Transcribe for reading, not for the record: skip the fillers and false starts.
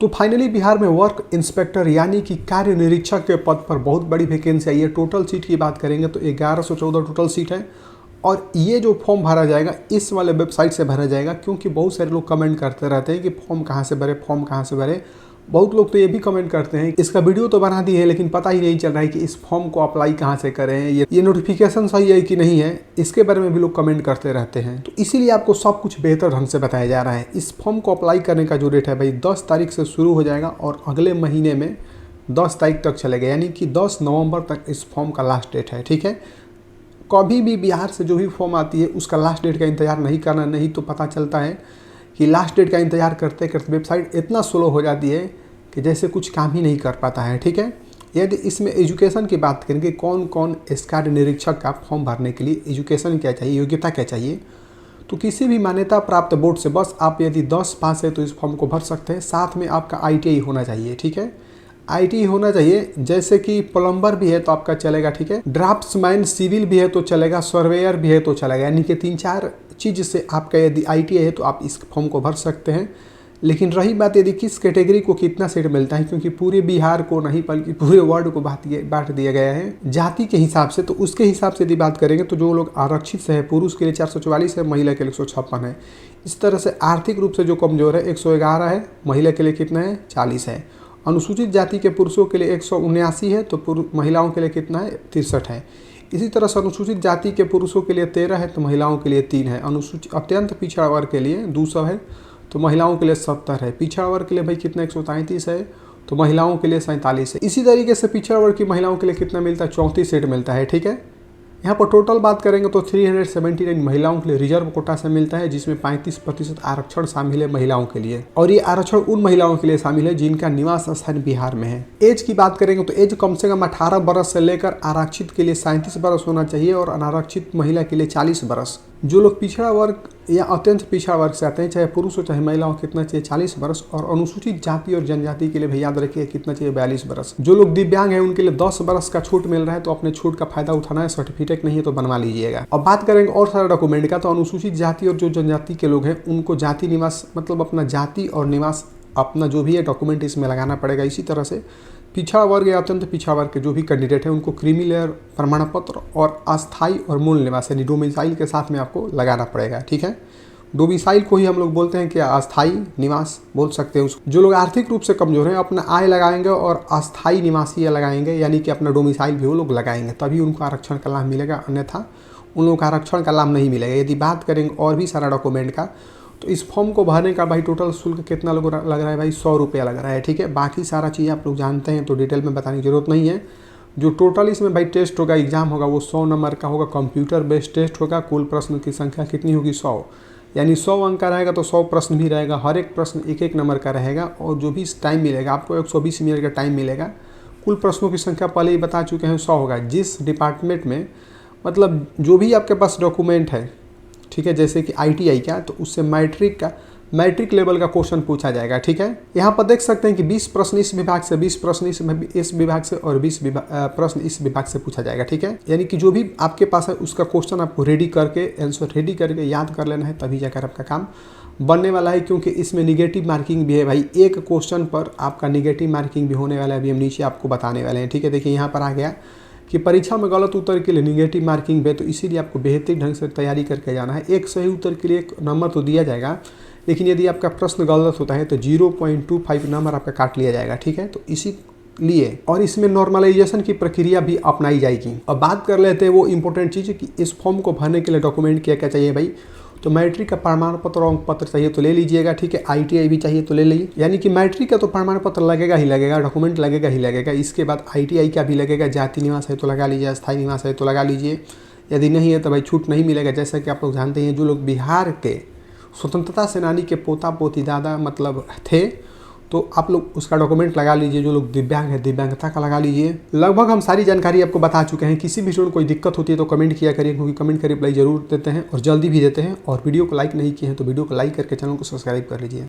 तो फाइनली बिहार में work inspector यानी कि कार्य निरीक्षक के पद पर बहुत बड़ी वैकेंसी आई है। टोटल सीट की बात करेंगे तो 1114 टोटल सीट है और ये जो फॉर्म भरा जाएगा इस वाले वेबसाइट से भरा जाएगा, क्योंकि बहुत सारे लोग कमेंट करते रहते हैं कि फॉर्म कहाँ से भरे, फॉर्म कहाँ से भरे। बहुत लोग तो ये भी कमेंट करते हैं इसका वीडियो तो बना दी है लेकिन पता ही नहीं चल रहा है कि इस फॉर्म को अप्लाई कहाँ से करें, ये नोटिफिकेशन सही है कि नहीं है, इसके बारे में भी लोग कमेंट करते रहते हैं। तो इसीलिए आपको सब कुछ बेहतर ढंग से बताया जा रहा है। इस फॉर्म को अप्लाई करने का जो डेट है भाई 10 तारीख से शुरू हो जाएगा और अगले महीने में 10 तारीख तक चलेगा, यानी कि 10 नवंबर तक इस फॉर्म का लास्ट डेट है। ठीक है, कभी भी बिहार से जो भी फॉर्म आती है उसका लास्ट डेट का इंतजार नहीं करना, नहीं तो पता चलता है कि लास्ट डेट का इंतजार करते करते वेबसाइट इतना स्लो हो जाती है कि जैसे कुछ काम ही नहीं कर पाता है। ठीक है, यदि इसमें एजुकेशन की बात करेंगे कौन कौन इस कार्य निरीक्षक का फॉर्म भरने के लिए एजुकेशन क्या चाहिए, योग्यता क्या चाहिए, तो किसी भी मान्यता प्राप्त बोर्ड से बस आप यदि 10 पास है तो इस फॉर्म को भर सकते हैं। साथ में आपका ITI होना चाहिए। ठीक है, ITI होना चाहिए, जैसे कि प्लम्बर भी है तो आपका चलेगा। ठीक है, ड्राफ्ट्समैन सिविल भी है तो चलेगा, सर्वेयर भी है तो चलेगा, यानी कि 3-4 चीज़ से आपका यदि ITI है तो आप इस फॉर्म को भर सकते हैं। लेकिन रही बात यदि किस कैटेगरी को कितना सीट मिलता है, क्योंकि पूरे बिहार को नहीं बल्कि पूरे वर्ल्ड को बांट दिया गया है जाति के हिसाब से, तो उसके हिसाब से यदि बात करेंगे तो जो लोग आरक्षित से है पुरुष के लिए 444 है, महिला के लिए 156 है। इस तरह से आर्थिक रूप से जो कमजोर है 111 है, महिला के लिए कितना है 40 है। अनुसूचित जाति के पुरुषों के लिए 179 है तो महिलाओं के लिए कितना है 63 है। इसी तरह से अनुसूचित जाति के पुरुषों के लिए 13 है तो महिलाओं के लिए 3 है। अनुसूचित अत्यंत पिछड़ा वर्ग के लिए 200 है तो महिलाओं के लिए 70 है। पिछड़ा वर्ग के लिए भाई कितना 133 है तो महिलाओं के लिए 47 है। इसी तरीके से पिछड़ा वर्ग की महिलाओं के लिए कितना मिलता है 34 सीट मिलता है। ठीक है, यहाँ पर टोटल बात करेंगे तो 379 महिलाओं के लिए रिजर्व कोटा से मिलता है, जिसमें 35% आरक्षण शामिल है महिलाओं के लिए। और ये आरक्षण उन महिलाओं के लिए शामिल है जिनका निवास स्थान बिहार में है। एज की बात करेंगे तो एज कम से कम 18 बरस से लेकर आरक्षित के लिए 37 बरस होना चाहिए और अनारक्षित महिला के लिए 40 बरस। जो लोग पिछड़ा वर्ग या अत्यंत पिछड़ा वर्ग से आते हैं, चाहे पुरुष हो चाहे महिला हो, कितना चाहिए 40 बरस। और अनुसूचित जाति और जनजाति के लिए भाई याद रखिए कितना चाहिए 42 बरस। जो लोग दिव्यांग हैं उनके लिए 10 बरस का छूट मिल रहा है, तो अपने छूट का फायदा उठाना है। सर्टिफिकेट नहीं है तो बनवा लीजिएगा। अब बात करेंगे और सारे डॉक्यूमेंट का, तो अनुसूचित जाति और जो जनजाति के लोग हैं उनको जाति निवास मतलब अपना जाति और निवास अपना जो भी है डॉक्यूमेंट इसमें लगाना पड़ेगा। इसी तरह से पिछड़ा वर्ग या अत्यंत पिछड़ा वर्ग के जो भी कैंडिडेट है उनको क्रीमी लेयर प्रमाण पत्र और अस्थायी और मूल निवास यानी डोमिसाइल के साथ में आपको लगाना पड़ेगा। ठीक है, डोमिसाइल को ही हम लोग बोलते हैं कि अस्थायी निवास बोल सकते हैं उसको। जो लोग आर्थिक रूप से कमजोर हैं अपना आय लगाएंगे और अस्थायी निवासी लगाएंगे, यानी कि अपना डोमिसाइल भी वो लोग लगाएंगे, तभी उनको आरक्षण का लाभ मिलेगा, अन्यथा उन लोगों का आरक्षण का लाभ नहीं मिलेगा। यदि बात करेंगे और भी सारा डॉक्यूमेंट का, तो इस फॉर्म को भरने का भाई टोटल शुल्क कितना लग रहा है भाई 100 रुपया लग रहा है। ठीक है, बाकी सारा चीज़ आप लोग जानते हैं तो डिटेल में बताने की जरूरत नहीं है। जो टोटल इसमें भाई टेस्ट होगा, एग्जाम होगा, वो 100 नंबर का होगा, कंप्यूटर बेस्ड टेस्ट होगा। कुल प्रश्न की संख्या कितनी होगी 100, यानी 100 अंक का रहेगा तो 100 प्रश्न भी रहेगा। हर एक प्रश्न 1-1 नंबर का रहेगा और जो भी टाइम मिलेगा आपको 120 मिनट का टाइम मिलेगा। कुल प्रश्नों की संख्या पहले ही बता चुके हैं 100 होगा। जिस डिपार्टमेंट में मतलब जो भी आपके पास डॉक्यूमेंट है, ठीक है, जैसे कि ITI का, तो उससे मैट्रिक लेवल का क्वेश्चन पूछा जाएगा। ठीक है, यहाँ पर देख सकते हैं कि 20 प्रश्न इस विभाग से, 20 प्रश्न इस विभाग से और 20 प्रश्न इस विभाग से पूछा जाएगा। ठीक है, यानी कि जो भी आपके पास है उसका क्वेश्चन आपको रेडी करके आंसर रेडी करके याद कर लेना है, तभी जाकर आपका काम बनने वाला है। क्योंकि इसमें निगेटिव मार्किंग भी है भाई, एक क्वेश्चन पर आपका निगेटिव मार्किंग भी होने वाला है, अभी हम नीचे आपको बताने वाले हैं। ठीक है, देखिए यहाँ पर आ गया कि परीक्षा में गलत उत्तर के लिए निगेटिव मार्किंग है, तो इसीलिए आपको बेहतरीन ढंग से तैयारी करके जाना है। एक सही उत्तर के लिए 1 नंबर तो दिया जाएगा, लेकिन यदि आपका प्रश्न गलत होता है तो 0.25 नंबर आपका काट लिया जाएगा। ठीक है, तो इसीलिए और इसमें नॉर्मलाइजेशन की प्रक्रिया भी अपनाई जाएगी। अब बात कर लेते हैं वो इंपॉर्टेंट चीज़ कि इस फॉर्म को भरने के लिए डॉक्यूमेंट क्या क्या चाहिए भाई। तो मैट्रिक का प्रमाण पत्र और अंक पत्र चाहिए तो ले लीजिएगा। ठीक है, ITI भी चाहिए तो ले लीजिए, यानी कि मैट्रिक का तो प्रमाण पत्र लगेगा ही लगेगा, डॉक्यूमेंट लगेगा ही लगेगा। इसके बाद ITI का भी लगेगा, जाति निवास है तो लगा लीजिए, अस्थायी निवास है तो लगा लीजिए। यदि नहीं है तो भाई छूट नहीं मिलेगा। जैसा कि आप लोग जानते हैं जो लोग बिहार के स्वतंत्रता सेनानी के पोता पोती दादा मतलब थे, तो आप लोग उसका डॉक्यूमेंट लगा लीजिए। जो लोग दिव्यांग है दिव्यांगता का लगा लीजिए। लगभग हम सारी जानकारी आपको बता चुके हैं। किसी भी स्टूडेंट कोई दिक्कत होती है तो कमेंट किया करिए, क्योंकि कमेंट का रिप्लाई जरूर देते हैं और जल्दी भी देते हैं। और वीडियो को लाइक नहीं किए हैं तो वीडियो को लाइक करके चैनल को सब्सक्राइब कर लीजिए।